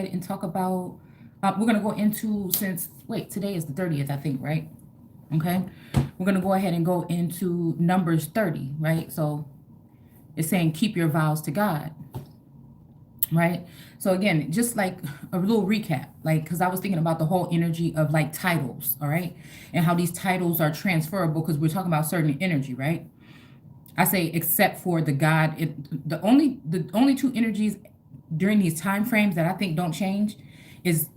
and talk about, we're going to go into, since, wait, today is the 30th, I think, right? Okay. We're going to go ahead and go into Numbers 30, right? So it's saying, keep your vows to God, right? So again, just like a little recap, like, because I was thinking about the whole energy of like titles, all right? And how these titles are transferable because we're talking about certain energy, right? I say except for the God, the only two energies during these time frames that I think don't change is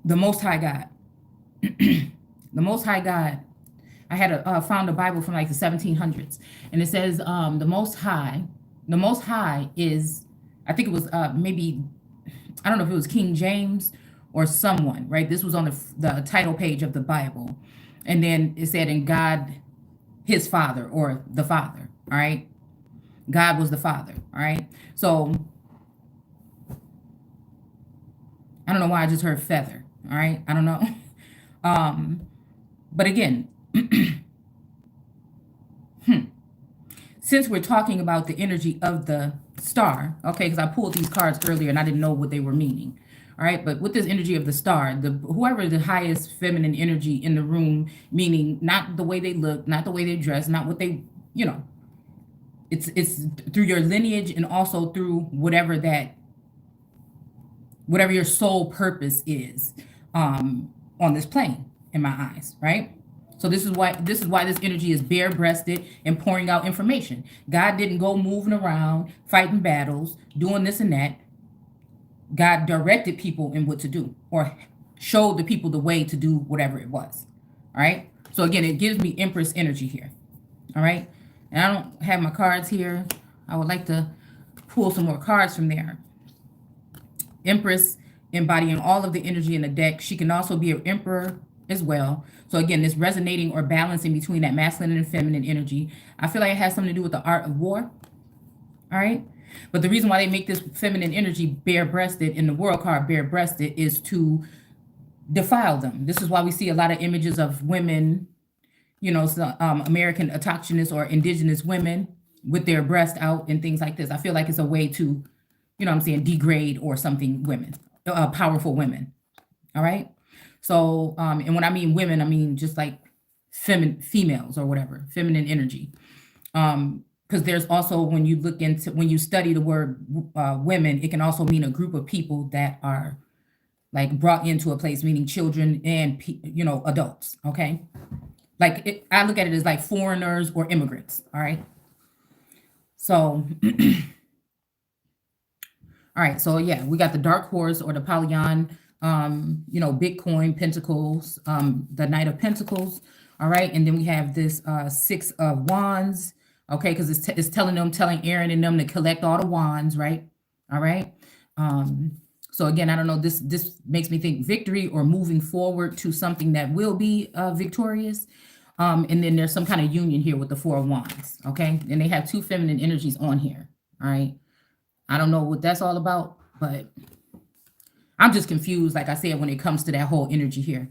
the Most High God. The Most High God. I had found a Bible from like the 1700s, and it says the Most High. The Most High is, I think it was maybe, I don't know if it was King James or someone, right? This was on the title page of the Bible, and then it said, "In God, His Father," or the Father. All right, God was the Father. All right, so I don't know why I just heard feather. All right, I don't know. But again, since we're talking about the energy of the star, okay, because I pulled these cards earlier and I didn't know what they were meaning. All right, but with this energy of the star, the whoever the highest feminine energy in the room, meaning not the way they look, not the way they dress, not what they, you know, it's through your lineage and also through whatever your sole purpose is on this plane in my eyes, right? So this is why this energy is bare breasted and pouring out information. God didn't go moving around, fighting battles, doing this and that. God directed people in what to do or showed the people the way to do whatever it was. All right. So again, it gives me Empress energy here. All right. And I don't have my cards here. I would like to pull some more cards from there. Empress embodying all of the energy in the deck. She can also be an emperor as well. So again, this resonating or balancing between that masculine and feminine energy. I feel like it has something to do with the art of war. All right. But the reason why they make this feminine energy bare-breasted in the world card bare-breasted is to defile them. This is why we see a lot of images of women, American autochthonous or indigenous women with their breast out and things like this. I feel like it's a way to, degrade or something women, powerful women. All right. So, and when I mean women, I mean just like females or whatever, feminine energy. Because there's also, when you study the word women, it can also mean a group of people that are like brought into a place, meaning children and adults. Okay, I look at it as like foreigners or immigrants. All right. So, all right. So yeah, we got the dark horse or the Pollyon, Bitcoin, Pentacles, the Knight of Pentacles. All right, and then we have this Six of Wands. Okay, because it's telling Aaron and them to collect all the wands, right? All right. So again, I don't know. This makes me think victory or moving forward to something that will be victorious. And then there's some kind of union here with the Four of Wands. Okay, and they have two feminine energies on here. All right. I don't know what that's all about, but I'm just confused, like I said, when it comes to that whole energy here.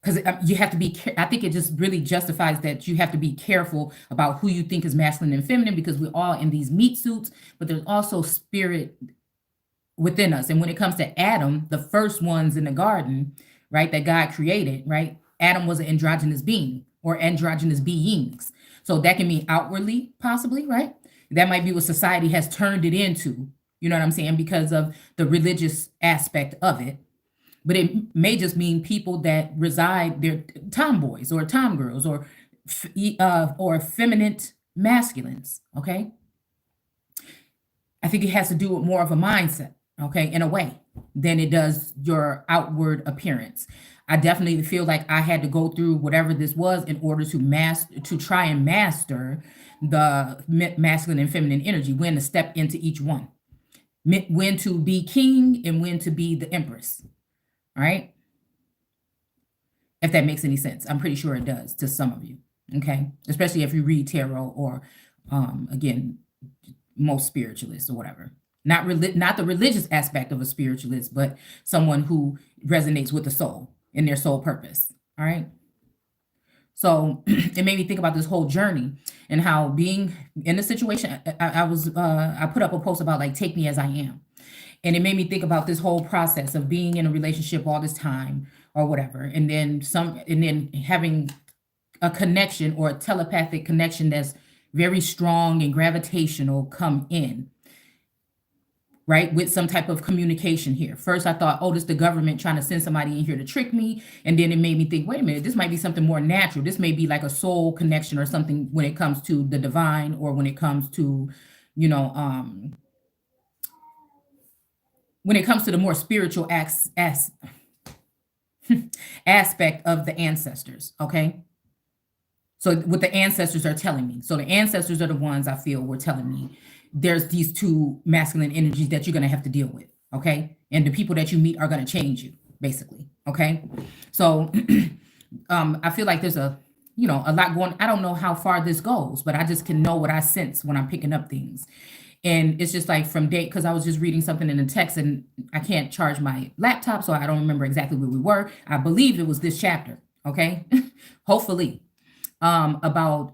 Because you have to be, I think it just really justifies that you have to be careful about who you think is masculine and feminine, because we're all in these meat suits, but there's also spirit within us. And when it comes to Adam, the first ones in the garden, right, that God created, right? Adam was an androgynous being or androgynous beings. So that can mean outwardly, possibly, right? That might be what society has turned it into, you know what I'm saying, because of the religious aspect of it. But it may just mean people that reside, they're tomboys or tomgirls or feminine masculines, okay? I think it has to do with more of a mindset, okay, in a way, than it does your outward appearance. I definitely feel like I had to go through whatever this was in order to try and master the masculine and feminine energy, when to step into each one, when to be king and when to be the empress. All right. If that makes any sense. I'm pretty sure it does to some of you. Okay. Especially if you read tarot or, again, most spiritualists or whatever. Not the religious aspect of a spiritualist, but someone who resonates with the soul and their soul purpose. All right. So it made me think about this whole journey and how being in the situation, I put up a post about like, take me as I am. And it made me think about this whole process of being in a relationship all this time or whatever. And then having a connection or a telepathic connection that's very strong and gravitational come in, right? With some type of communication here. First, I thought, oh, this is the government trying to send somebody in here to trick me. And then it made me think, wait a minute, this might be something more natural. This may be like a soul connection or something when it comes to the divine, or when it comes to, you know, when it comes to the more spiritual aspect of the ancestors. Okay. So what the ancestors are telling me. So the ancestors are the ones I feel were telling me there's these two masculine energies that you're going to have to deal with. Okay. And the people that you meet are going to change you, basically. Okay. So I feel like there's a lot going. I don't know how far this goes, but I just can know what I sense when I'm picking up things. And it's just like from date, because I was just reading something in the text and I can't charge my laptop, so I don't remember exactly where we were. I believe it was this chapter. Okay. Hopefully. About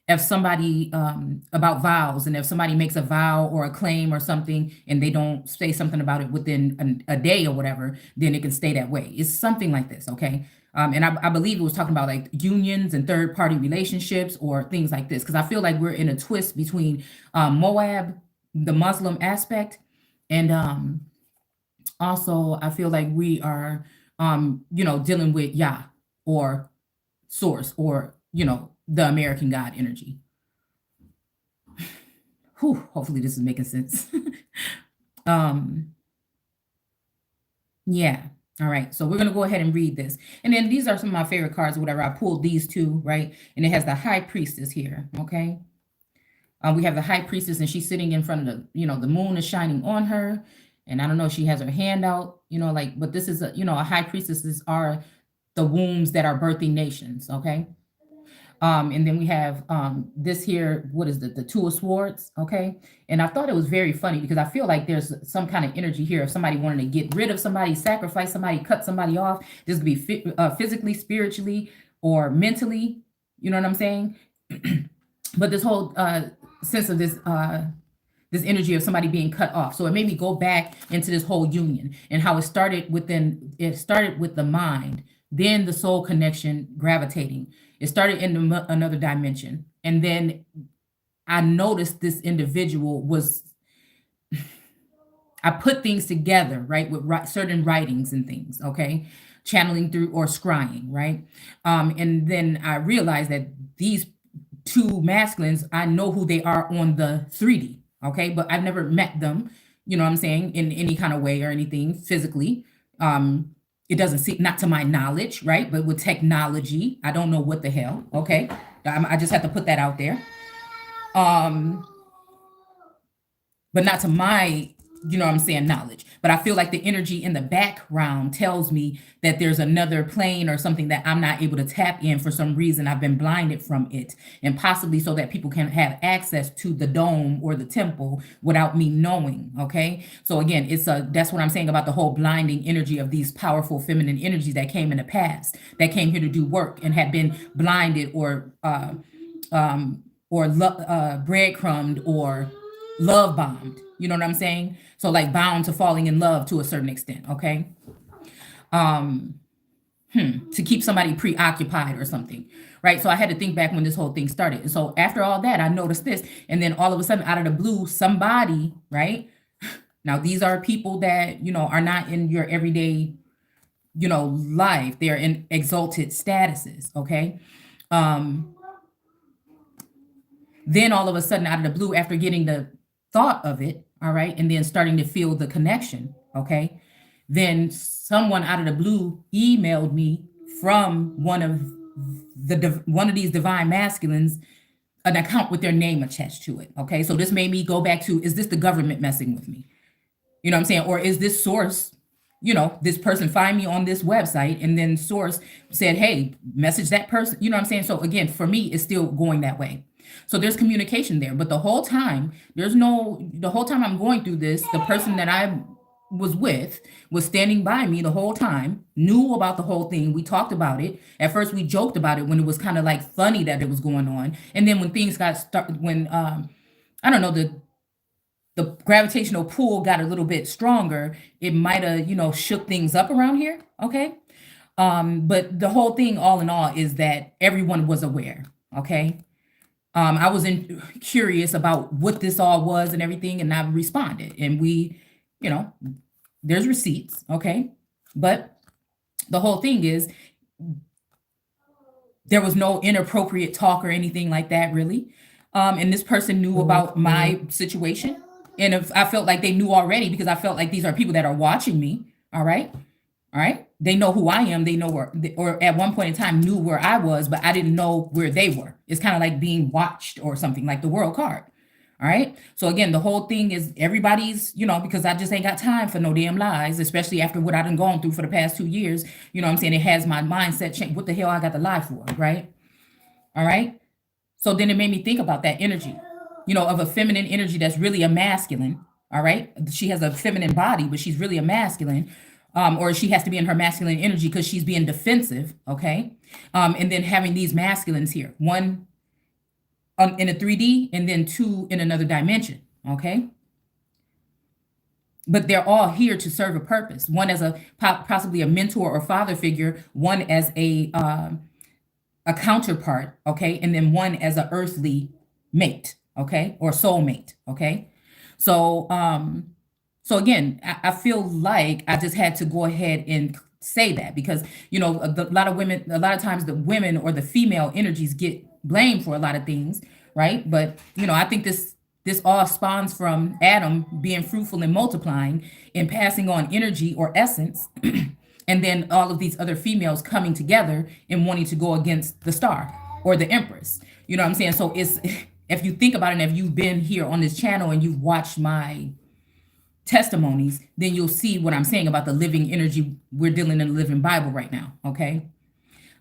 if somebody about vows, and if somebody makes a vow or a claim or something and they don't say something about it within a day or whatever, then it can stay that way. It's something like this. Okay. And I believe it was talking about like unions and third party relationships or things like this, because I feel like we're in a twist between Moab, the Muslim aspect, and also I feel like we are dealing with Yah, or source, or the American God energy. Whew, hopefully this is making sense. Yeah. All right. So we're going to go ahead and read this. And then these are some of my favorite cards or whatever. I pulled these two, right? And it has the High Priestess here. Okay. We have the High Priestess, and she's sitting in front of the moon is shining on her. And I don't know, she has her hand out, but this is a High Priestesses are the wombs that are birthing nations. Okay. And then we have this here, what is it? The Two of Swords, okay? And I thought it was very funny because I feel like there's some kind of energy here of somebody wanting to get rid of somebody, sacrifice somebody, cut somebody off. This could be physically, spiritually, or mentally, you know what I'm saying? But this whole sense of this energy of somebody being cut off. So it made me go back into this whole union and how it started with the mind, then the soul connection gravitating. It started in another dimension. And then I noticed this individual I put things together, right, with certain writings and things, okay, channeling through or scrying, right? And then I realized that these two masculines, I know who they are on the 3D, okay, but I've never met them, you know what I'm saying, in any kind of way or anything physically. It doesn't seem, not to my knowledge, right? But with technology, I don't know what the hell. Okay. I just have to put that out there. But not to my, knowledge. But I feel like the energy in the background tells me that there's another plane or something that I'm not able to tap in for some reason. I've been blinded from it, and possibly so that people can have access to the dome or the temple without me knowing. Okay. So again, that's what I'm saying about the whole blinding energy of these powerful feminine energies that came in the past, that came here to do work and had been blinded or breadcrumbed or love bombed. You know what I'm saying? So like bound to falling in love to a certain extent. Okay. To keep somebody preoccupied or something. Right. So I had to think back when this whole thing started. And so after all that, I noticed this. And then all of a sudden, out of the blue, somebody, right? Now, these are people that, are not in your everyday, life. They're in exalted statuses. Okay. Then all of a sudden, out of the blue, after getting the thought of it, all right, and then starting to feel the connection, okay, then someone out of the blue emailed me from one of these divine masculines, an account with their name attached to it. Okay, so this made me go back to, is this the government messing with me? You know what I'm saying? Or is this source, this person find me on this website, and then source said, hey, message that person. You know what I'm saying? So again, for me, it's still going that way. So there's communication there. But the whole time I'm going through this, the person that I'm, was with was standing by me the whole time, knew about the whole thing. We talked about it. At first, we joked about it when it was kind of like funny that it was going on, and then when things got started, when I don't know, the gravitational pull got a little bit stronger, it might have, shook things up around here. Okay. But the whole thing, all in all, is that everyone was aware. Okay. I was curious about what this all was and everything, and I responded. And we, you know, there's receipts. Okay. But the whole thing is there was no inappropriate talk or anything like that, really. And this person knew about my situation. And if I felt like they knew already, because I felt like these are people that are watching me. All right. All right. They know who I am. They know where, or at one point in time knew where I was, but I didn't know where they were. It's kind of like being watched or something, like the world card. All right. So again, the whole thing is everybody's, because I just ain't got time for no damn lies, especially after what I done gone through for the past 2 years. You know what I'm saying? It has my mindset change. What the hell I got to lie for? Right. All right. So then it made me think about that energy, of a feminine energy that's really a masculine. All right. She has a feminine body, but she's really a masculine. Or she has to be in her masculine energy because she's being defensive. Okay. And then having these masculines here, one in a 3D and then two in another dimension. Okay. But they're all here to serve a purpose. One as a possibly a mentor or father figure, one as a counterpart, okay, and then one as an earthly mate, okay, or soulmate, okay. So so again, I feel like I just had to go ahead and say that because a lot of women, a lot of times the women or the female energies get blamed for a lot of things, right? But I think this all spawns from Adam being fruitful and multiplying and passing on energy or essence. And then all of these other females coming together and wanting to go against the star or the empress. You know what I'm saying? So it's, if you think about it, and if you've been here on this channel and you've watched my testimonies, then you'll see what I'm saying about the living energy. We're dealing in the living Bible right now. Okay.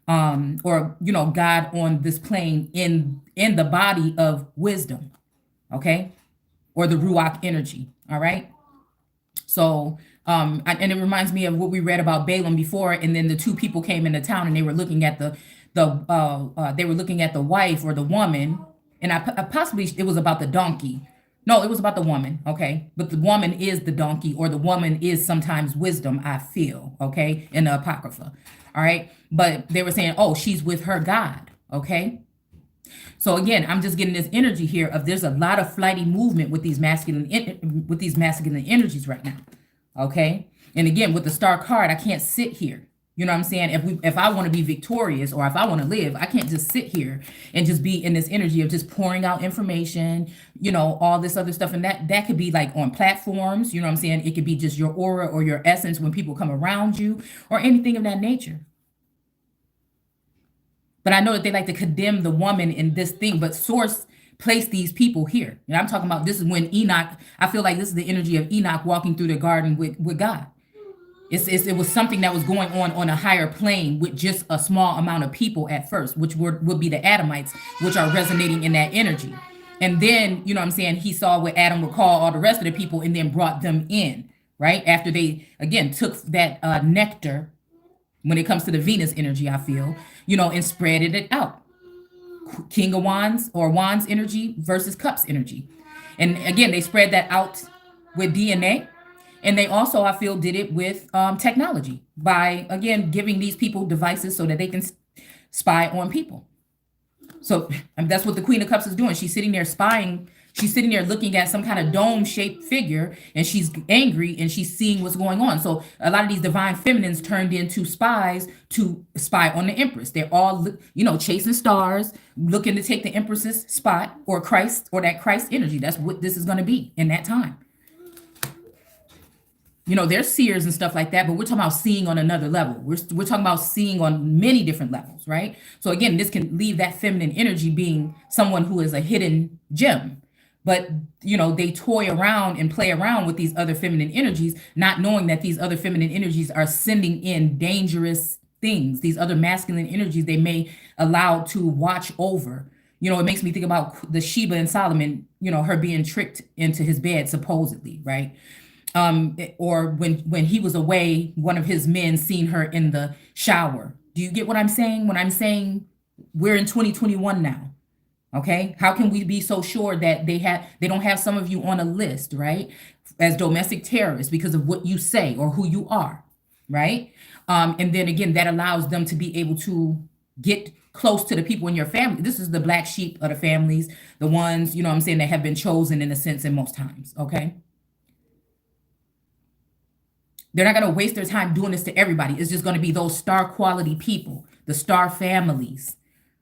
Or, God on this plane in the body of wisdom. Okay. Or the Ruach energy. All right. So, and it reminds me of what we read about Balaam before. And then the two people came into town and they were looking at they were looking at the wife or the woman. And I possibly, it was about the donkey. No, it was about the woman. Okay. But the woman is the donkey, or the woman is sometimes wisdom, I feel. Okay. In the Apocrypha. All right. But they were saying, oh, she's with her God. Okay. So again, I'm just getting this energy here of there's a lot of flighty movement with these masculine energies right now. Okay. And again, with the star card, I can't sit here. You know what I'm saying? If I want to be victorious, or if I want to live, I can't just sit here and just be in this energy of just pouring out information, all this other stuff. And that could be like on platforms, you know what I'm saying? It could be just your aura or your essence when people come around you or anything of that nature. But I know that they like to condemn the woman in this thing, but Source placed these people here. And I'm talking about, this is when Enoch, I feel like this is the energy of Enoch walking through the garden with God. It was something that was going on a higher plane with just a small amount of people at first, which would be the Adamites, which are resonating in that energy. And then, you know what I'm saying, he saw what Adam would call all the rest of the people and then brought them in, right? After they, again, took that nectar, when it comes to the Venus energy, I feel, and spread it out. King of Wands or Wands energy versus Cups energy. And again, they spread that out with DNA. And they also, I feel, did it with technology by, again, giving these people devices so that they can spy on people. So that's what the Queen of Cups is doing. She's sitting there spying. She's sitting there looking at some kind of dome-shaped figure, and she's angry, and she's seeing what's going on. So a lot of these divine feminines turned into spies to spy on the Empress. They're all, chasing stars, looking to take the Empress's spot, or Christ, or that Christ energy. That's what this is going to be in that time. There's seers and stuff like that, but we're talking about seeing on another level. We're talking about seeing on many different levels, right? So again, this can leave that feminine energy being someone who is a hidden gem. But, they toy around and play around with these other feminine energies, not knowing that these other feminine energies are sending in dangerous things. These other masculine energies they may allow to watch over. It makes me think about the Sheba and Solomon, her being tricked into his bed, supposedly, right? or when he was away, one of his men seen her in the shower. Do you get what I'm saying when I'm saying we're in 2021 now? Okay, how can we be so sure that they don't have some of you on a list, right, as domestic terrorists because of what you say or who you are, right? And then again, that allows them to be able to get close to the people in your family. This is the black sheep of the families, the ones, you know what I'm saying, that have been chosen in a sense in most times, okay? They're not going to waste their time doing this to everybody. It's just going to be those star quality people, the star families.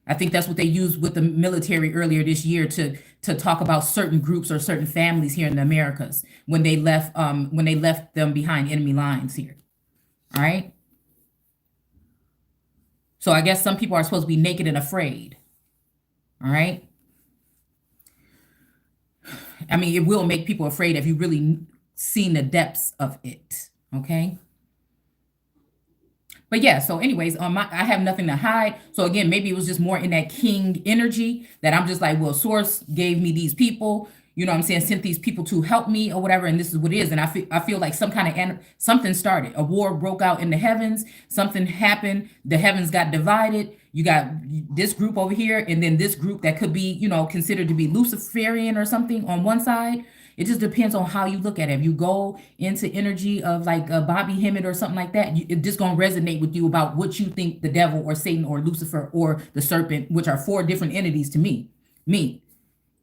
I think that's what they used with the military earlier this year to talk about certain groups or certain families here in the Americas when they left them behind enemy lines here. All right. So I guess some people are supposed to be naked and afraid. All right. I mean, it will make people afraid if you really seen the depths of it. Okay. But yeah, so anyways, I have nothing to hide. So again, maybe it was just more in that king energy that I'm just like, well, source gave me these people, you know what I'm saying, sent these people to help me or whatever, and this is what it is. And I feel like some kind of something started. A war broke out in the heavens, something happened, the heavens got divided. You got this group over here, and then this group that could be, you know, considered to be Luciferian or something on one side. It just depends on how you look at it. If you go into energy of like Bobby Hemmett or something like that, it's just going to resonate with you about what you think the devil or Satan or Lucifer or the serpent, which are 4 different entities to me,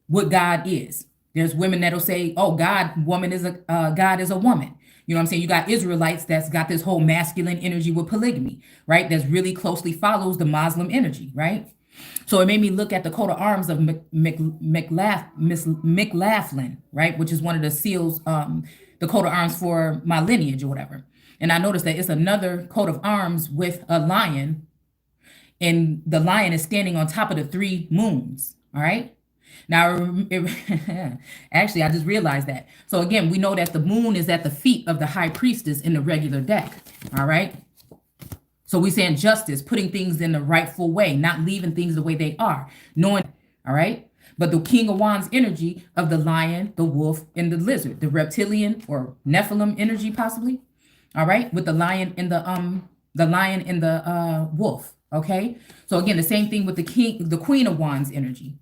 what God is. There's women that'll say, oh, God is a woman. You know what I'm saying? You got Israelites that's got this whole masculine energy with polygamy, right? That's really closely follows the Muslim energy, right? So it made me look at the coat of arms of McLaughlin, right? Which is one of the seals, the coat of arms for my lineage or whatever. And I noticed that it's another coat of arms with a lion, and the lion is standing on top of the 3 moons, all right? Now, actually, I just realized that. So again, we know that the moon is at the feet of the high priestess in the regular deck, all right? So we're saying justice, putting things in the rightful way, not leaving things the way they are, knowing, all right? But the King of Wands energy of the lion, the wolf, and the lizard, the reptilian or Nephilim energy possibly, all right? With the lion and the wolf, okay? So again, the same thing with the Queen of Wands energy.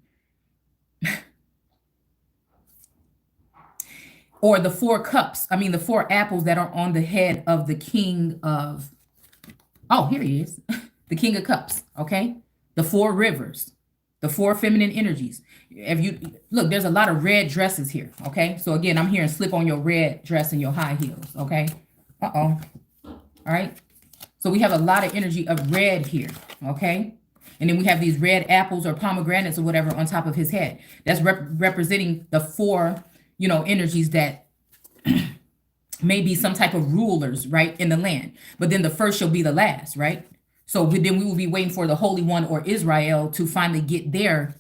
Or the 4 cups, the 4 apples that are on the head of the king of, oh, here he is. The King of Cups, okay? The 4 rivers, the 4 feminine energies. If you look, there's a lot of red dresses here, okay? So again, I'm hearing slip on your red dress and your high heels, okay? All right? So we have a lot of energy of red here, okay? And then we have these red apples or pomegranates or whatever on top of his head. That's representing the 4, energies that may be some type of rulers, right, in the land. But then the first shall be the last, right? So then we will be waiting for the Holy One or Israel to finally get their,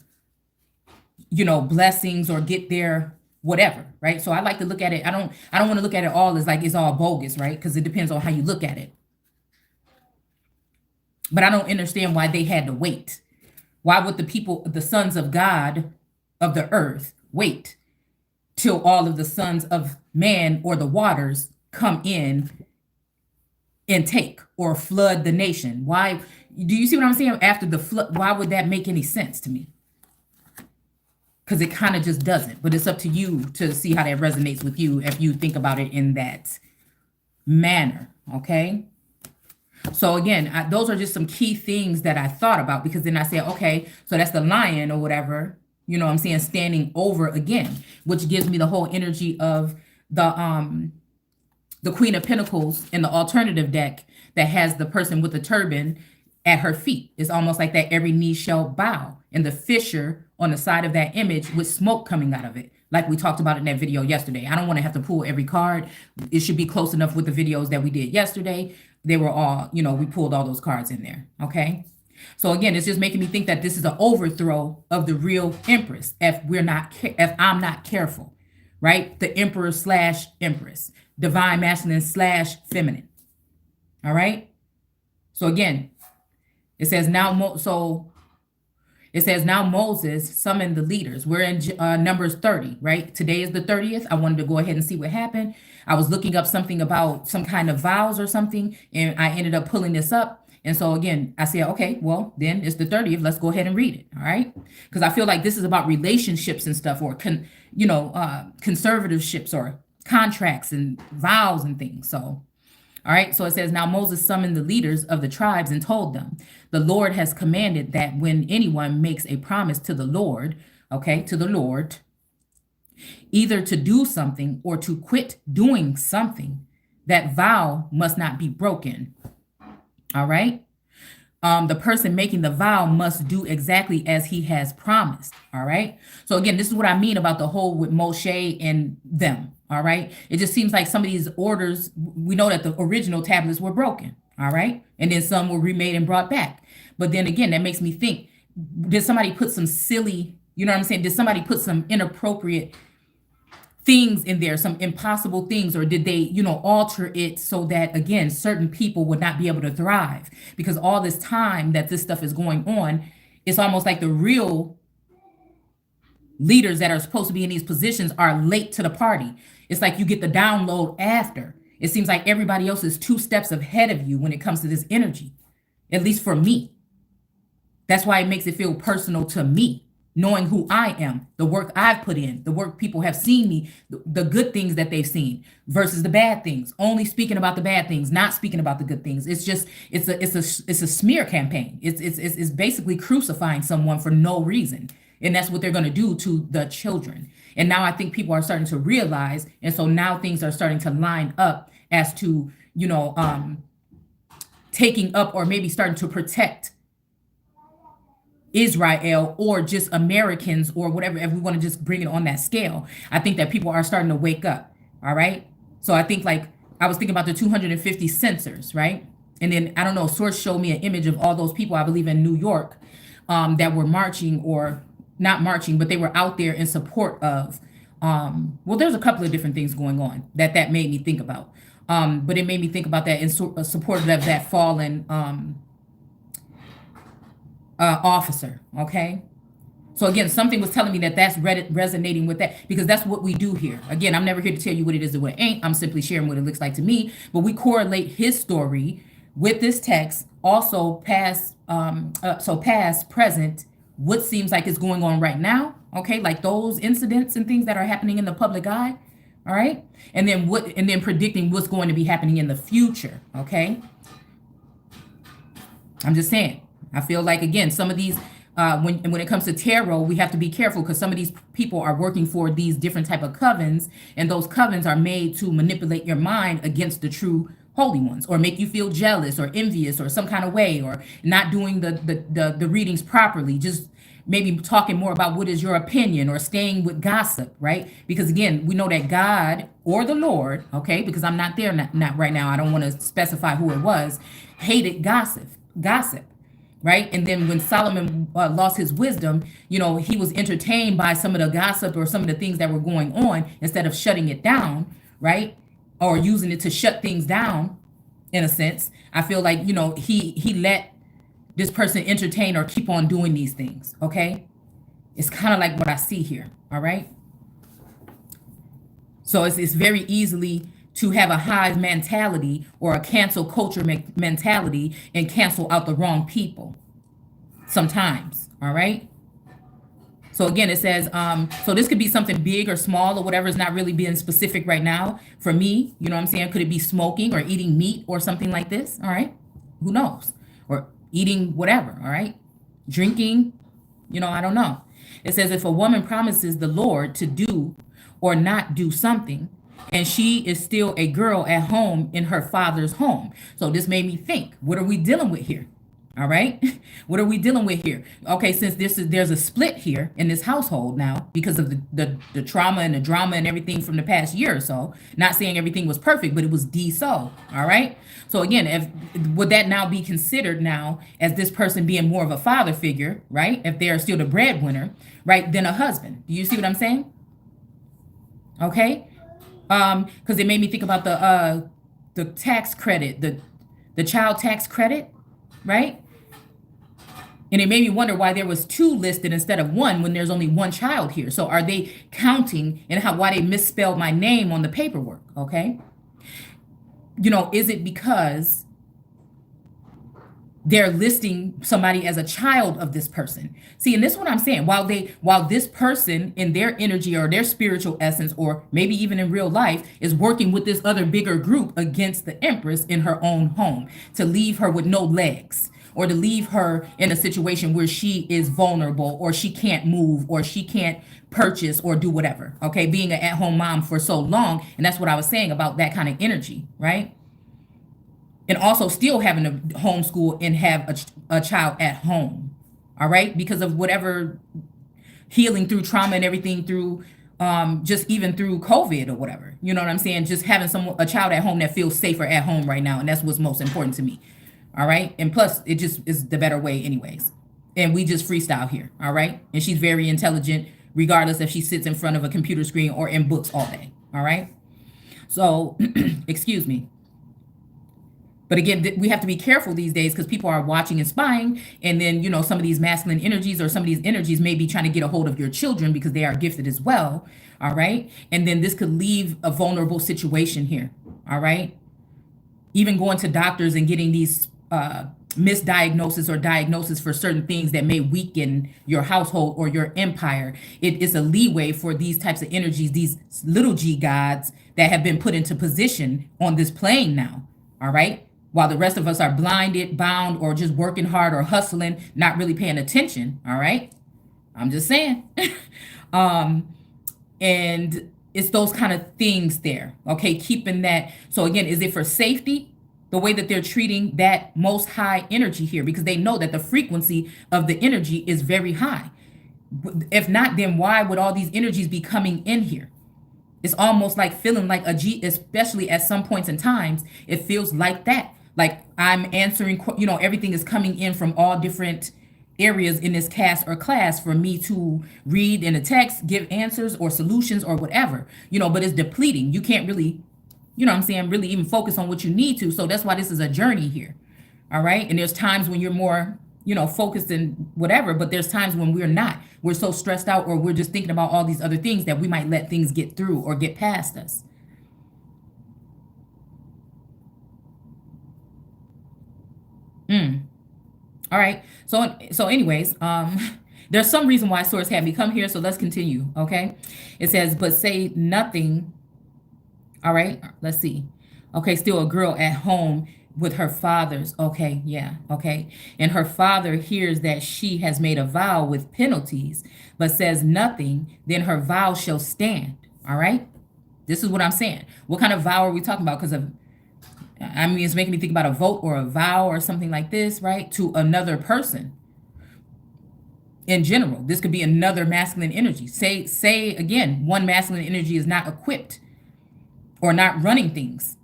blessings or get their whatever, right? So I like to look at it. I don't want to look at it all as like it's all bogus, right? Because it depends on how you look at it. But I don't understand why they had to wait. Why would the sons of God of the earth wait till all of the sons of man or the waters come in and take or flood the nation? Why? Do you see what I'm saying? After the flood, why would that make any sense to me? Because it kind of just doesn't. But it's up to you to see how that resonates with you if you think about it in that manner, okay? So again, those are just some key things that I thought about, because then I said, okay, so that's the lion or whatever, I'm saying, standing over again, which gives me the whole energy of the Queen of Pentacles in the alternative deck that has the person with the turban at her feet. It's almost like that every knee shall bow, and the fissure on the side of that image with smoke coming out of it, like we talked about in that video yesterday. I don't want to have to pull every card. It should be close enough with the videos that we did yesterday. They were all, we pulled all those cards in there, okay? So again, it's just making me think that this is an overthrow of the real Empress if I'm not careful, right? The Emperor / Empress, divine masculine / feminine, all right? So again, it says now, so It says, now Moses summoned the leaders. We're in Numbers 30, right? Today is the 30th. I wanted to go ahead and see what happened. I was looking up something about some kind of vows or something, and I ended up pulling this up. And so again, I said, okay, well, then it's the 30th. Let's go ahead and read it. All right. Because I feel like this is about relationships and stuff, or, conservationships or contracts and vows and things. So, all right. So it says, now Moses summoned the leaders of the tribes and told them, the Lord has commanded that when anyone makes a promise to the Lord, either to do something or to quit doing something, that vow must not be broken. All right. The person making the vow must do exactly as he has promised. All right. So again, this is what I mean about the whole with Moshe and them. All right. It just seems like some of these orders, we know that the original tablets were broken. All right. And then some were remade and brought back. But then again, that makes me think, did somebody put some silly, you know what I'm saying? Did somebody put some inappropriate things in there, some impossible things, or did they, alter it so that, again, certain people would not be able to thrive? Because all this time that this stuff is going on, it's almost like the real leaders that are supposed to be in these positions are late to the party. It's like you get the download after. It seems like everybody else is 2 steps ahead of you when it comes to this energy, at least for me. That's why it makes it feel personal to me, knowing who I am, the work I've put in, the work people have seen me, the good things that they've seen versus the bad things. Only speaking about the bad things, not speaking about the good things. It's just it's a smear campaign. It's basically crucifying someone for no reason, and that's what they're going to do to the children. And now I think people are starting to realize, and so now things are starting to line up as to taking up or maybe starting to protect Israel or just Americans or whatever, if we want to just bring it on that scale. I think that people are starting to wake up. All right. So I think, like, I was thinking about the 250 censors, right? And then I don't know, a source showed me an image of all those people, I believe in New York, that were marching, or not marching, but they were out there in support of, well, there's a couple of different things going on that made me think about. But it made me think about that in support of that fallen officer. Okay. So again, something was telling me that that's resonating with that, because that's what we do here. Again, I'm never here to tell you what it is and what it ain't. I'm simply sharing what it looks like to me. But we correlate his story with this text, also past, present, what seems like is going on right now. Okay, like those incidents and things that are happening in the public eye. All right, and then predicting what's going to be happening in the future. Okay, I'm just saying. I feel like, again, some of these, when it comes to tarot, we have to be careful, because some of these people are working for these different type of covens, and those covens are made to manipulate your mind against the true holy ones, or make you feel jealous or envious or some kind of way, or not doing the readings properly, just maybe talking more about what is your opinion, or staying with gossip, right? Because again, we know that God or the Lord, okay, because I'm not there not right now, I don't want to specify who it was, hated gossip. Right. And then when Solomon lost his wisdom, he was entertained by some of the gossip or some of the things that were going on, instead of shutting it down. Right. Or using it to shut things down, in a sense. I feel like, he let this person entertain or keep on doing these things. OK, it's kind of like what I see here. All right. So it's very easily to have a hive mentality or a cancel culture mentality and cancel out the wrong people sometimes. All right. So again, it says, so this could be something big or small or whatever, is not really being specific right now for me. You know what I'm saying? Could it be smoking or eating meat or something like this? All right. Who knows? Or eating whatever. All right. Drinking, I don't know. It says, if a woman promises the Lord to do or not do something, and she is still a girl at home in her father's home. So this made me think, what are we dealing with here? All right. What are we dealing with here? Okay, since there's a split here in this household now because of the trauma and the drama and everything from the past year or so. Not saying everything was perfect, but it was so. All right. So again, would that now be considered now as this person being more of a father figure, right? If they're still the breadwinner, right, than a husband. Do you see what I'm saying? Okay. Because it made me think about the tax credit, the child tax credit, right? And it made me wonder why there was two listed instead of one when there's only one child here. So are they counting, and why they misspelled my name on the paperwork? Okay. Is it because they're listing somebody as a child of this person? See, and this is what I'm saying. While this person in their energy or their spiritual essence, or maybe even in real life, is working with this other bigger group against the Empress in her own home to leave her with no legs, or to leave her in a situation where she is vulnerable, or she can't move, or she can't purchase or do whatever. Okay, being an at-home mom for so long, and that's what I was saying about that kind of energy, right? And also still having to homeschool and have a child at home, all right, because of whatever healing through trauma and everything through just even through COVID or whatever. You know what I'm saying? Just having a child at home that feels safer at home right now, and that's what's most important to me. All right. And plus, it just is the better way anyways. And we just freestyle here. All right. And she's very intelligent, regardless if she sits in front of a computer screen or in books all day. All right. So, excuse me. But again, we have to be careful these days because people are watching and spying. And then, some of these masculine energies or some of these energies may be trying to get a hold of your children because they are gifted as well. All right. And then this could leave a vulnerable situation here. All right. Even going to doctors and getting these misdiagnosis or diagnosis for certain things that may weaken your household or your empire. It is a leeway for these types of energies, these little g gods that have been put into position on this plane now. All right. While the rest of us are blinded, bound, or just working hard or hustling, not really paying attention. All right. I'm just saying. And it's those kind of things there. Okay. Keeping that. So again, is it for safety? The way that they're treating that most high energy here, because they know that the frequency of the energy is very high. If not, then why would all these energies be coming in here? It's almost like feeling like a G, especially at some points in times, it feels like that. Like I'm answering, everything is coming in from all different areas in this cast or class for me to read in a text, give answers or solutions or whatever, but it's depleting. You can't really, really even focus on what you need to. So that's why this is a journey here. All right. And there's times when you're more, focused and whatever, but there's times when we're not. We're so stressed out, or we're just thinking about all these other things that we might let things get through or get past us. All right. So anyways, there's some reason why Source had me come here. So let's continue. Okay. It says, but say nothing. All right. Let's see. Okay. Still a girl at home with her father's. Okay. Yeah. Okay. And her father hears that she has made a vow with penalties, but says nothing, then her vow shall stand. All right. This is what I'm saying. What kind of vow are we talking about? Because it's making me think about a vote or a vow or something like this, right? To another person. In general, this could be another masculine energy. Say again, one masculine energy is not equipped or not running things.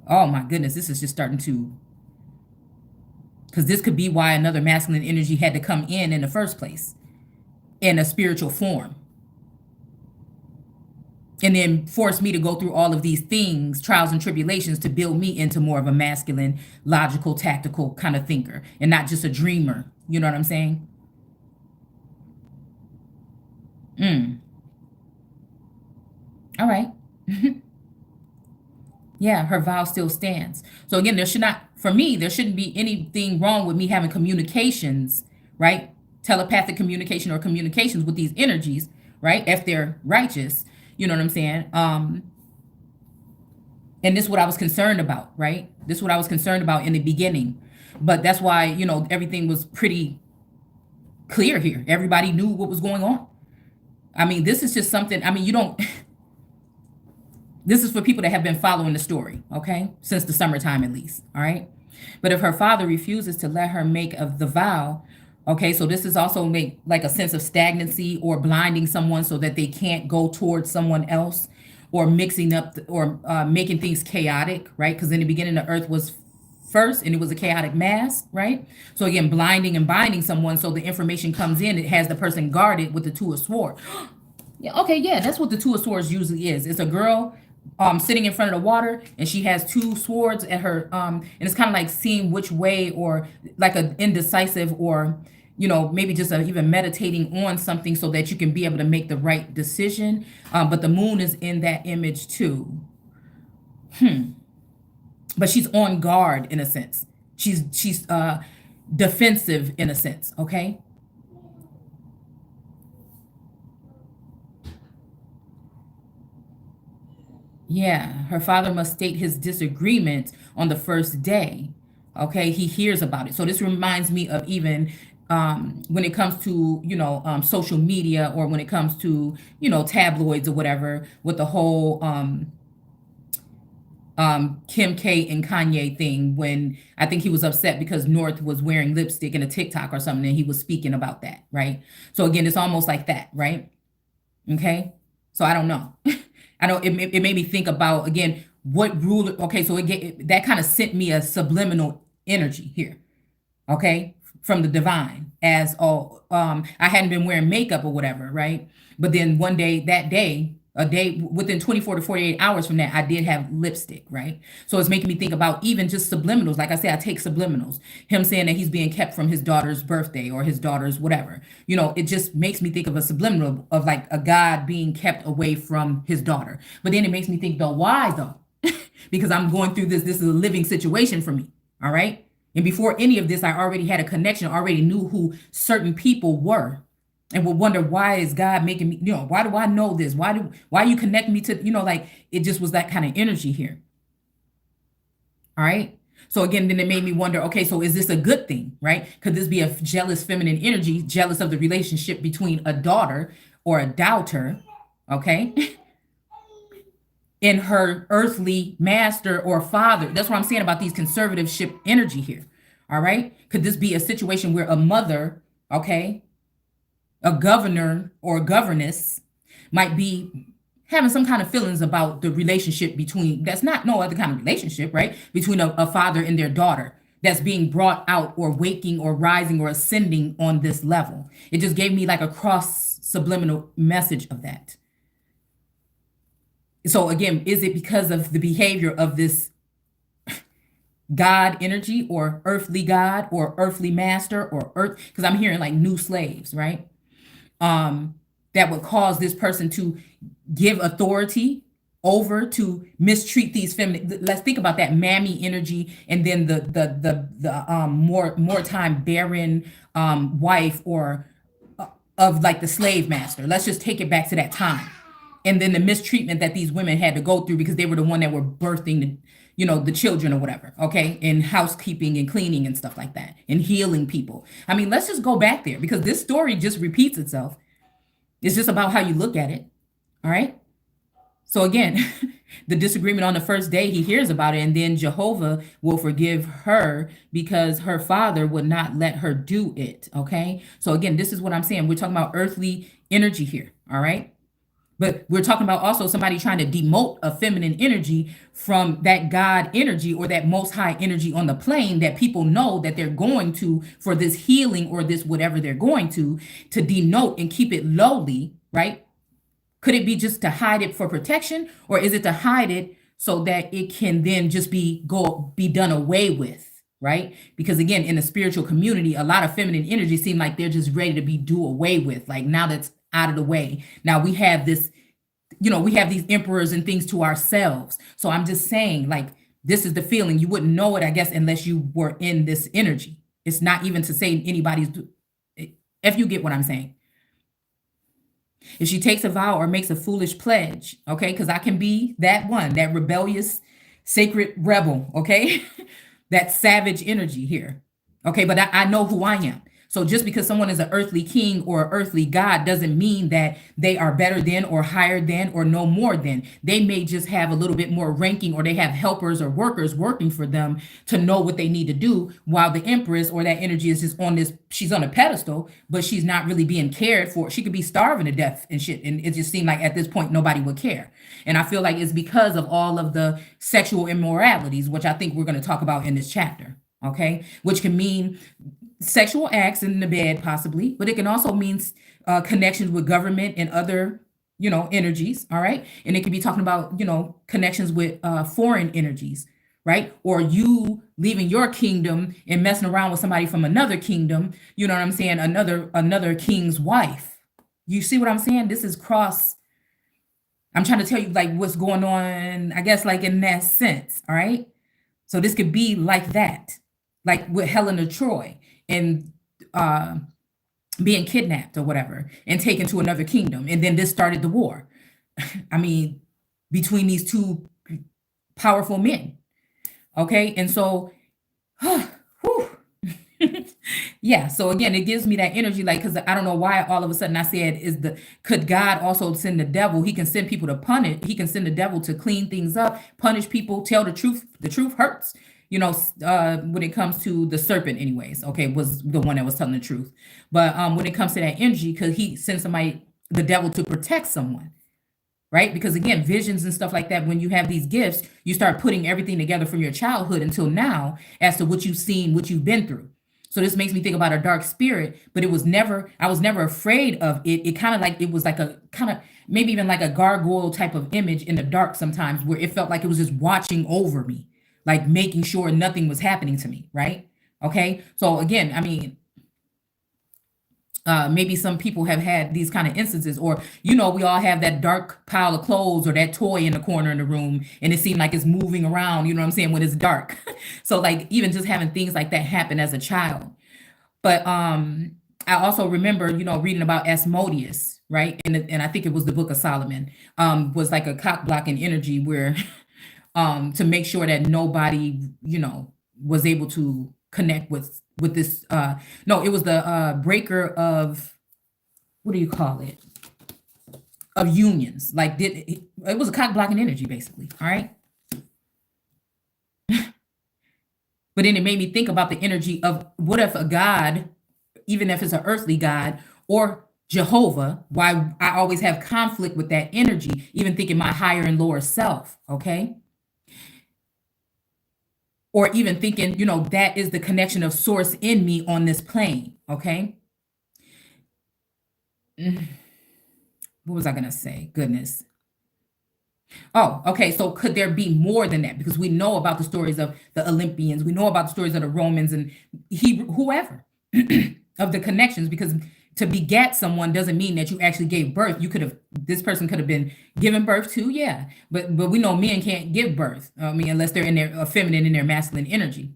Oh my goodness, this is just starting to, because this could be why another masculine energy had to come in the first place in a spiritual form. And then force me to go through all of these things, trials and tribulations, to build me into more of a masculine, logical, tactical kind of thinker and not just a dreamer. You know what I'm saying? All right. Yeah, her vow still stands. So again, there shouldn't be anything wrong with me having communications, right? Telepathic communication or communications with these energies, right? If they're righteous. You know what I'm saying? And this is what I was concerned about, right? This is what I was concerned about in the beginning. But that's why, everything was pretty clear here. Everybody knew what was going on. This is just something, this is for people that have been following the story, okay? Since the summertime at least, all right? But if her father refuses to let her make of the vow, okay, so this is also make like a sense of stagnancy or blinding someone so that they can't go towards someone else, or mixing up or making things chaotic, right? Because in the beginning, the earth was first and it was a chaotic mass, right? So again, blinding and binding someone so the information comes in, it has the person guarded with the Two of Swords. Yeah, okay, yeah, that's what the Two of Swords usually is. It's a girl sitting in front of the water, and she has two swords at her, and it's kind of like seeing which way, or like a indecisive, or maybe just even meditating on something so that you can be able to make the right decision. But the moon is in that image too. But she's on guard in a sense. She's defensive in a sense. Okay. Yeah, her father must state his disagreement on the first day. Okay, he hears about it. So this reminds me of even when it comes to social media, or when it comes to tabloids or whatever, with the whole Kim K and Kanye thing, when I think he was upset because North was wearing lipstick in a TikTok or something, and he was speaking about that, right? So again, it's almost like that, right? Okay. So I don't know. I don't, it made me think about, again, what rule. Okay. So that kind of sent me a subliminal energy here. Okay. From the divine, as, oh, I hadn't been wearing makeup or whatever. Right. But then one day, that day, a day within 24 to 48 hours from that, I did have lipstick, right? So it's making me think about even just subliminals. Like I say, I take subliminals. Him saying that he's being kept from his daughter's birthday, or his daughter's whatever. It just makes me think of a subliminal of like a God being kept away from his daughter. But then it makes me think, though, why though? Because I'm going through this. This is a living situation for me. All right. And before any of this, I already had a connection, already knew who certain people were, and would wonder, why is God making me, why do I know this? Why you connect me to, like, it just was that kind of energy here. All right. So again, then it made me wonder, okay, so is this a good thing, right? Could this be a jealous feminine energy, jealous of the relationship between a daughter or a doubter, okay, in her earthly master or father? That's what I'm saying about these conservative ship energy here. All right. Could this be a situation where a mother, okay, a governor or a governess might be having some kind of feelings about the relationship between, that's not no other kind of relationship, right? Between a father and their daughter, that's being brought out, or waking or rising or ascending on this level. It just gave me like a cross subliminal message of that. So again, is it because of the behavior of this God energy, or earthly God, or earthly master, or earth? Because I'm hearing like new slaves, right? That would cause this person to give authority over to mistreat these feminine. Let's think about that mammy energy, and then the more time barren wife, or of like the slave master. Let's just take it back to that time, and then the mistreatment that these women had to go through because they were the one that were birthing the children or whatever, okay, and housekeeping and cleaning and stuff like that, and healing people. I mean, let's just go back there, because this story just repeats itself. It's just about how you look at it. All right. So again, the disagreement on the first day, he hears about it, and then Jehovah will forgive her because her father would not let her do it. Okay. So again, this is what I'm saying. We're talking about earthly energy here. All right. But we're talking about also somebody trying to demote a feminine energy from that God energy, or that most high energy on the plane, that people know that they're going to, for this healing or this whatever they're going to denote and keep it lowly, right? Could it be just to hide it for protection, or is it to hide it so that it can then just be done away with, right? Because again, in the spiritual community, a lot of feminine energy seem like they're just ready to be do away with. Like, now that's out of the way. Now we have this, we have these emperors and things to ourselves. So I'm just saying, like, this is the feeling. You wouldn't know it, I guess, unless you were in this energy. It's not even to say anybody's, if you get what I'm saying. If she takes a vow or makes a foolish pledge, okay, because I can be that one, that rebellious, sacred rebel, okay, that savage energy here, okay, but I know who I am. So just because someone is an earthly king or an earthly God doesn't mean that they are better than, or higher than, or no more than. They may just have a little bit more ranking, or they have helpers or workers working for them to know what they need to do, while the empress, or that energy, is just on this, she's on a pedestal, but she's not really being cared for. She could be starving to death and shit. And it just seemed like at this point, nobody would care. And I feel like it's because of all of the sexual immoralities, which I think we're going to talk about in this chapter. Okay. Which can mean sexual acts in the bed, possibly, but it can also mean connections with government and other energies, all right? And it could be talking about, connections with foreign energies, right? Or you leaving your kingdom and messing around with somebody from another kingdom, you know what I'm saying? Another king's wife. You see what I'm saying? This is cross. I'm trying to tell you like what's going on, I guess, like in that sense, all right? So this could be like that, like with Helen of Troy and uh being kidnapped or whatever and taken to another kingdom. And then this started the war. I mean, between these two powerful men. Okay. And so, whew, yeah. So again, it gives me that energy, like, because I don't know why all of a sudden I said, could God also send the devil? He can send people to punish, he can send the devil to clean things up, punish people, tell the truth. The truth hurts. When it comes to the serpent, anyways, okay, was the one that was telling the truth. But when it comes to that energy, because he sends somebody, the devil, to protect someone, right? Because again, visions and stuff like that, when you have these gifts, you start putting everything together from your childhood until now as to what you've seen, what you've been through. So this makes me think about a dark spirit, but I was never afraid of it. It kind of like, it was like a kind of, maybe even like a gargoyle type of image in the dark sometimes, where it felt like it was just watching over me, like making sure nothing was happening to me, right? Okay. So again, I mean, maybe some people have had these kind of instances, or we all have that dark pile of clothes or that toy in the corner in the room, and it seemed like it's moving around. You know what I'm saying, when it's dark. So like even just having things like that happen as a child. But I also remember reading about Asmodeus, right? And I think it was the Book of Solomon. Was like a cock blocking energy where to make sure that nobody was able to connect with this no, it was the breaker of, what do you call it, of unions. Like, it was a cock blocking energy, basically, all right? But then it made me think about the energy of, what if a God, even if it's an earthly God, or Jehovah, why I always have conflict with that energy, even thinking my higher and lower self, okay? Or even thinking, that is the connection of source in me on this plane, okay? What was I gonna say? Goodness. Oh, okay. So could there be more than that? Because we know about the stories of the Olympians, we know about the stories of the Romans and Hebrew, whoever, of the connections. Because to beget someone doesn't mean that you actually gave birth. This person could have been given birth to, yeah. But we know men can't give birth. I mean, unless they're in their feminine, in their masculine energy.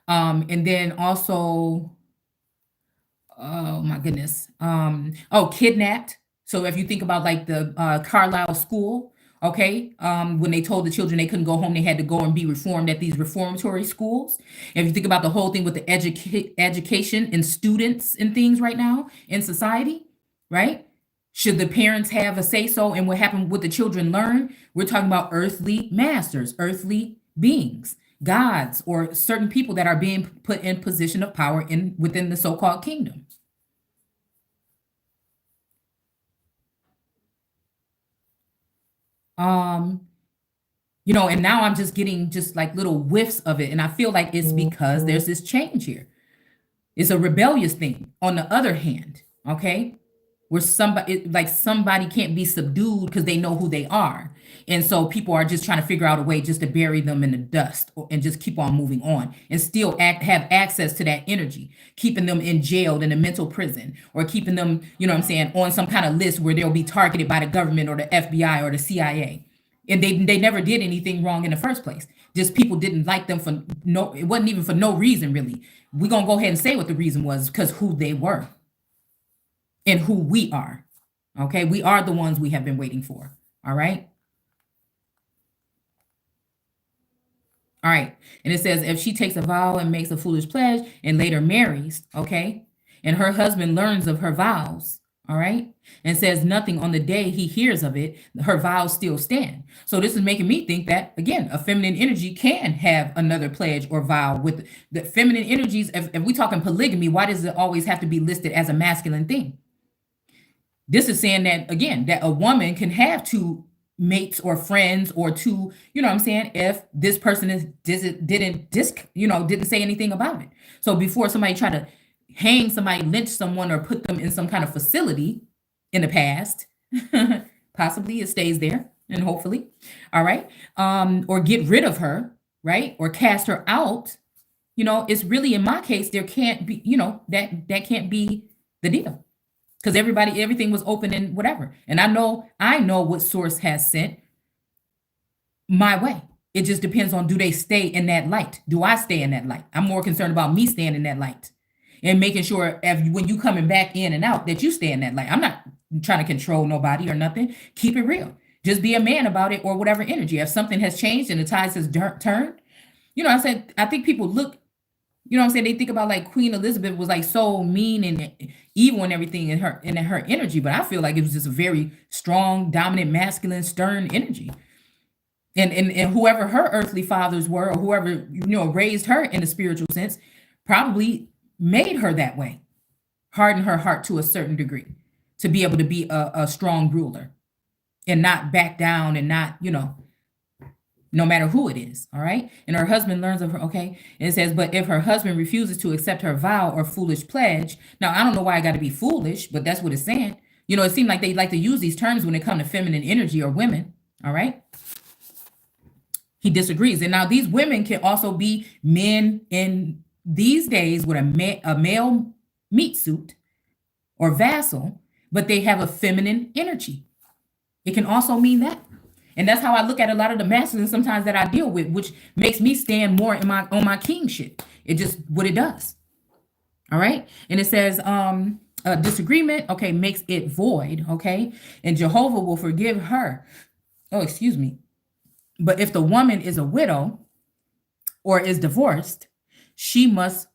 And then also, oh my goodness. Kidnapped. So if you think about like the Carlisle school, okay, when they told the children they couldn't go home, they had to go and be reformed at these reformatory schools. If you think about the whole thing with the education and students and things right now in society, right? Should the parents have a say so in what happened with the children learn? We're talking about earthly masters, earthly beings, gods, or certain people that are being put in position of power within the so-called kingdom. Um, and now I'm just getting just like little whiffs of it. And I feel like it's because there's this change here. It's a rebellious thing. On the other hand, okay, where somebody can't be subdued because they know who they are. And so people are just trying to figure out a way just to bury them in the dust, and just keep on moving on and still have access to that energy, keeping them in jail, in a mental prison, or keeping them, what I'm saying, on some kind of list where they'll be targeted by the government or the FBI or the CIA. And they never did anything wrong in the first place. Just people didn't like them for no, it wasn't even for no reason, really. We're gonna go ahead and say what the reason was, because who they were and who we are. Okay, we are the ones we have been waiting for. All right. All right. And it says, if she takes a vow and makes a foolish pledge and later marries, okay, and her husband learns of her vows, all right, and says nothing on the day he hears of it, her vows still stand. So this is making me think that, again, a feminine energy can have another pledge or vow with the feminine energies. If we talking polygamy, why does it always have to be listed as a masculine thing? This is saying that, again, that a woman can have two mates or friends, or two, what I'm saying, if this person didn't say anything about it. So before somebody try to hang somebody, lynch someone, or put them in some kind of facility in the past, Possibly it stays there, and hopefully, all right. Or get rid of her, right? Or cast her out. It's really, in my case, there can't be, that can't be the deal, because everything was open and whatever. And I know what source has sent my way. It just depends on, do they stay in that light? Do I stay in that light? I'm more concerned about me staying in that light and making sure when you coming back in and out that you stay in that light. I'm not trying to control nobody or nothing. Keep it real. Just be a man about it, or whatever energy. If something has changed and the tides has turned, I think people look, they think about like Queen Elizabeth was like so mean and evil and everything in her energy, but I feel like it was just a very strong, dominant, masculine, stern energy. And whoever her earthly fathers were, or whoever raised her in a spiritual sense, probably made her that way, hardened her heart to a certain degree to be able to be a strong ruler and not back down, and not, no matter who it is. All right. And her husband learns of her. Okay. And it says, but if her husband refuses to accept her vow or foolish pledge. Now, I don't know why I got to be foolish, but that's what it's saying. It seems like they like to use these terms when it comes to feminine energy or women. All right. He disagrees. And now these women can also be men in these days with a male meat suit or vassal, but they have a feminine energy. It can also mean that. And that's how I look at a lot of the masculines sometimes that I deal with, which makes me stand more on my kingship. It just what it does. All right. And it says, a disagreement, okay, makes it void. Okay. And Jehovah will forgive her. Oh, excuse me. But if the woman is a widow or is divorced, she must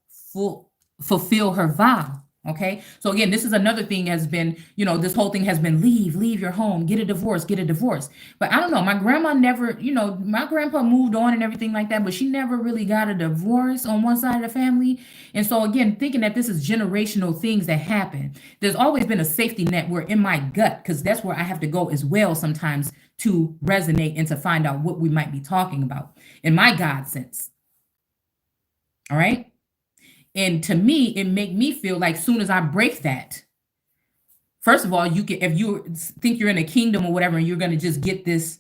fulfill her vow. Okay. So again, this is another thing has been, this whole thing has been leave your home, get a divorce. But I don't know. My grandma never, my grandpa moved on and everything like that, but she never really got a divorce on one side of the family. And so again, thinking that this is generational things that happen, there's always been a safety net where in my gut, because that's where I have to go as well sometimes to resonate and to find out what we might be talking about in my God sense. All right. And to me, it make me feel like soon as I break that, first of all, if you think you're in a kingdom or whatever, and you're going to just get this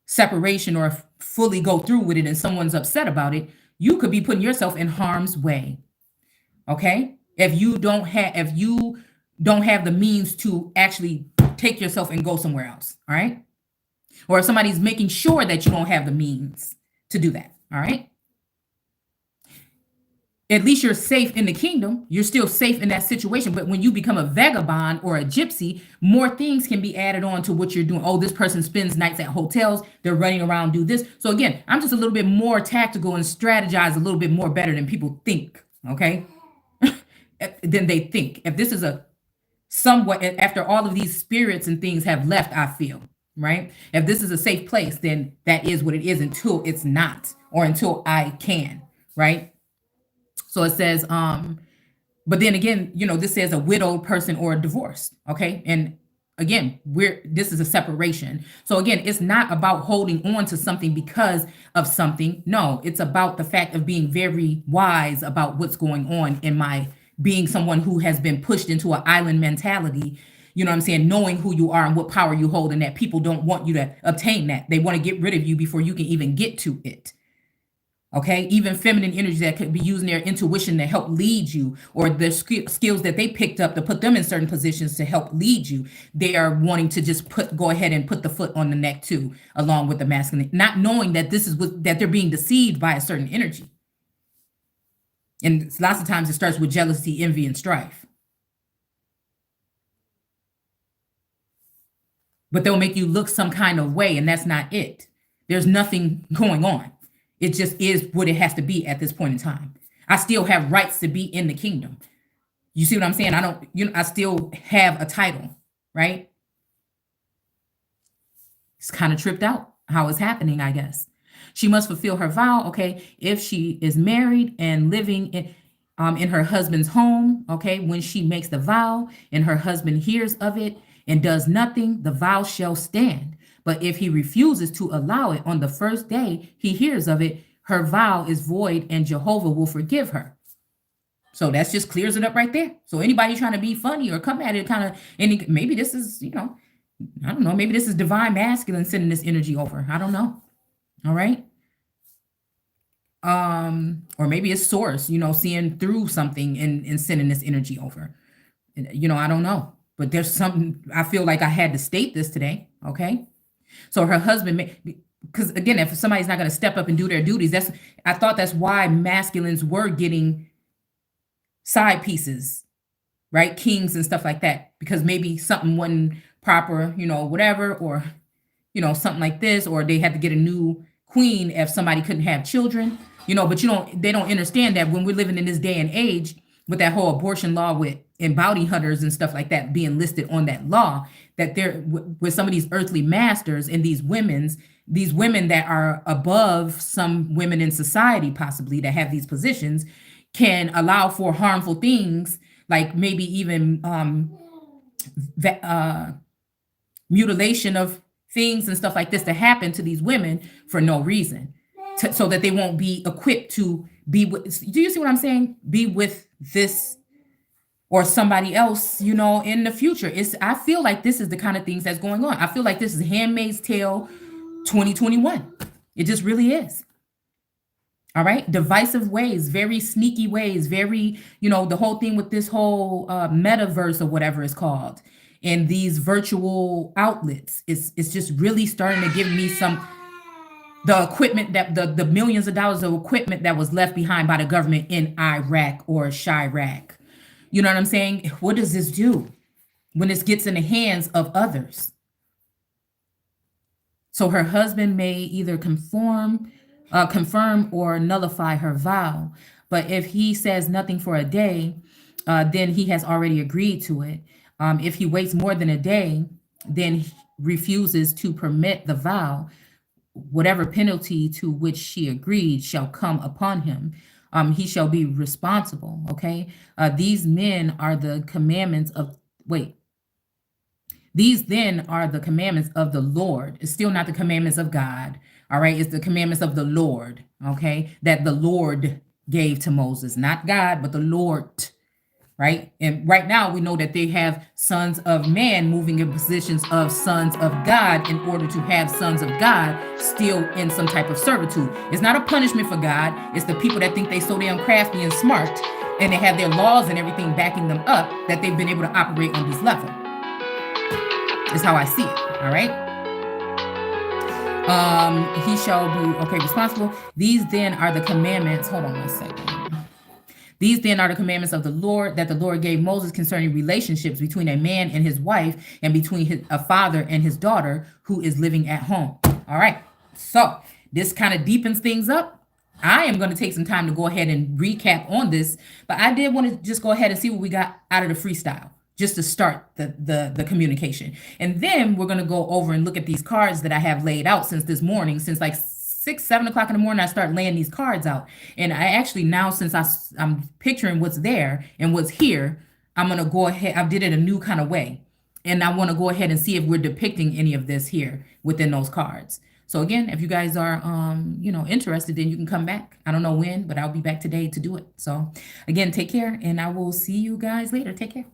separation or fully go through with it, and someone's upset about it, you could be putting yourself in harm's way. Okay. If you don't have the means to actually take yourself and go somewhere else. All right. Or if somebody's making sure that you don't have the means to do that. All right. At least you're safe in the kingdom. You're still safe in that situation. But when you become a vagabond or a gypsy, more things can be added on to what you're doing. Oh, this person spends nights at hotels. They're running around, do this. So again, I'm just a little bit more tactical and strategize a little bit more better than people think. Okay. Than they think. If this is a somewhat, after all of these spirits and things have left, I feel, right? If this is a safe place, then that is what it is until it's not, or until I can, right? So it says, but then again, this says a widowed person or a divorce. Okay. And again, this is a separation. So again, it's not about holding on to something because of something. No, it's about the fact of being very wise about what's going on in my being, someone who has been pushed into an island mentality. You know what I'm saying? Knowing who you are and what power you hold, and that people don't want you to obtain that. They want to get rid of you before you can even get to it. Okay, even feminine energy that could be using their intuition to help lead you, or the skills that they picked up to put them in certain positions to help lead you. They are wanting to just go ahead and put the foot on the neck too, along with the masculine, not knowing that that they're being deceived by a certain energy. And lots of times it starts with jealousy, envy, and strife. But they'll make you look some kind of way, and that's not it. There's nothing going on. It just is what it has to be at this point in time. I still have rights to be in the kingdom. You see what I'm saying? I still have a title, right? It's kind of tripped out how it's happening, I guess. She must fulfill her vow, okay? If she is married and living in her husband's home, okay, when she makes the vow and her husband hears of it and does nothing, the vow shall stand. But if he refuses to allow it on the first day he hears of it, her vow is void and Jehovah will forgive her. So that's just clears it up right there. So anybody trying to be funny or come at it kind of, and maybe this is, I don't know, maybe this is divine masculine sending this energy over. I don't know. All right. Or maybe it's source, seeing through something and sending this energy over. I don't know. But there's something I feel like I had to state this today. Okay. So her husband, because again, if somebody's not going to step up and do their duties, I thought that's why masculines were getting side pieces, right? Kings and stuff like that, because maybe something wasn't proper, whatever, or, something like this, or they had to get a new queen if somebody couldn't have children, but they don't understand that when we're living in this day and age with that whole abortion law and bounty hunters and stuff like that being listed on that law, that they're with some of these earthly masters and these women that are above some women in society, possibly that have these positions, can allow for harmful things, like maybe even mutilation of things and stuff like this to happen to these women for no reason, so that they won't be equipped to be with, do you see what I'm saying? Be with this or somebody else, in the future. I feel like this is the kind of things that's going on. I feel like this is Handmaid's Tale 2021. It just really is. All right. Divisive ways, very sneaky ways, very, the whole thing with this whole metaverse or whatever it's called, and these virtual outlets, it's just really starting to give me the equipment that the millions of dollars of equipment that was left behind by the government in Iraq or Chirac. You know what I'm saying? What does this do when this gets in the hands of others? So her husband may either confirm or nullify her vow. But if he says nothing for a day, then he has already agreed to it. If he waits more than a day, then he refuses to permit the vow, whatever penalty to which she agreed shall come upon him. He shall be responsible. Okay. These then are the commandments of the Lord. It's still not the commandments of God. All right. It's the commandments of the Lord. Okay. That the Lord gave to Moses, not God, but the Lord. Right. And right now we know that they have sons of man moving in positions of sons of God in order to have sons of God still in some type of servitude. It's not a punishment for God. It's the people that think they so damn crafty and smart, and they have their laws and everything backing them up, that they've been able to operate on this level. Is how I see it. All right. He shall be responsible. These then are the commandments. Hold on one second. These then are the commandments of the Lord that the Lord gave Moses concerning relationships between a man and his wife, and between a father and his daughter who is living at home. All right. So this kind of deepens things up. I am going to take some time to go ahead and recap on this, but I did want to just go ahead and see what we got out of the freestyle, just to start the communication. And then we're going to go over and look at these cards that I have laid out since this morning, since like 6, 7 o'clock in the morning, I start laying these cards out. And I actually now, since I'm picturing what's there and what's here, I'm going to go ahead. I did it a new kind of way. And I want to go ahead and see if we're depicting any of this here within those cards. So again, if you guys are, interested, then you can come back. I don't know when, but I'll be back today to do it. So again, take care, and I will see you guys later. Take care.